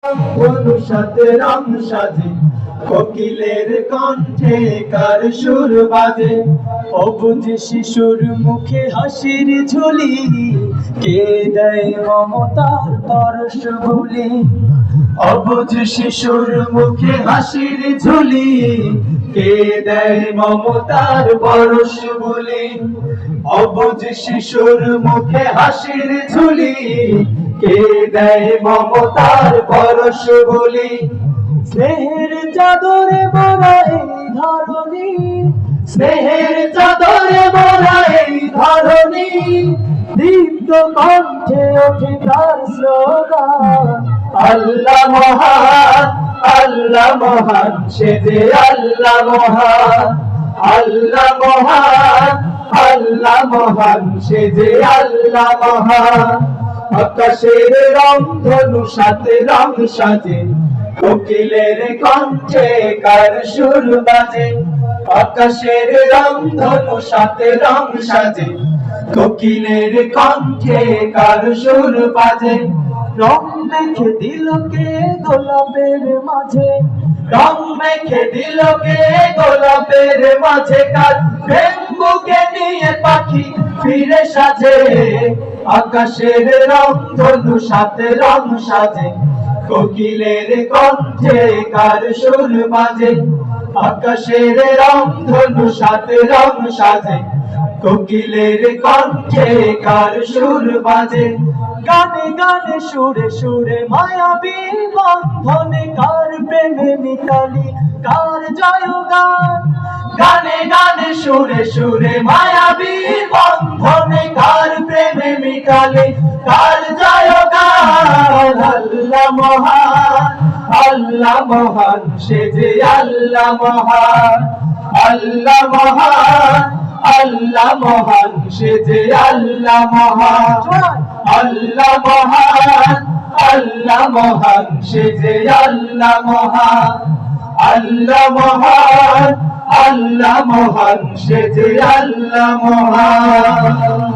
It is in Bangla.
ধনু সাথে রং সাজে, কোকিলের কণ্ঠে কার সুর বাজে। অবুঝ শিশুর মুখে হাসির ঝুলি, কে দেয় মমতার পরশ ভুলি। অবুঝ শিশুর মুখে হাসির ঝুলি, কে দেয় মমতার পরশ ভুলি। অবুঝ শিশুর মুখে হাসির ঝুলি, কে দেয় মমতার পরশ ভুলি। স্নেহের চাদরে মোরা এই ধরণী, স্নেহের চাদরে মোরা এই ধরণী। দীপ্ত কণ্ঠে ওঠে তার স্লোগান, আল্লাহ মহান, আল্লাহ মহান, সে যে আল্লাহ মহান। আল্লাহ মহান, আল্লাহ মহান, সে যে আল্লাহ মহান। আকাশের রং ধনু সাথে রং সাজে, কোকিলের কণ্ঠে কার সুর বাজে। আকাশের রং ধনু সাথে রং সাজে, কোকিলের কণ্ঠে কার সুর বাজে। রং মেখে দিল কে গোলাপের মাঝে, রং মেখে দিল কে গোলাপের মাঝে। কার প্রেম বুকে নিয়ে পাখি ফিরে সাজে। আকাশের রং ধনু সাথে রং সাজে, কোকিলের কণ্ঠে কার সুর বাজে। আকাশের রং ধনু সাথে রং সাজে, কোকিলের কণ্ঠে কার সুর বাজে। গানে গানে সুরে সুরে মায়াবী বন্ধনে, কার প্রেমে মিতালি কার জয়গান। গানে গানে সুরে সুরে মায়াবী বন্ধনে, কার প্রেমে মিতালি কার জয়গান। আল্লাহ মহান, আল্লাহ মহান, সে যে আল্লাহ মহান। আল্লাহ মহান, আল্লাহ মহান, সে যে আল্লাহ মহান। আল্লাহ মহান, আল্লাহ মহান, সে যে আল্লাহ মহান। আল্লাহ মহান, আল্লাহ মহান, সে যে আল্লাহ মহান।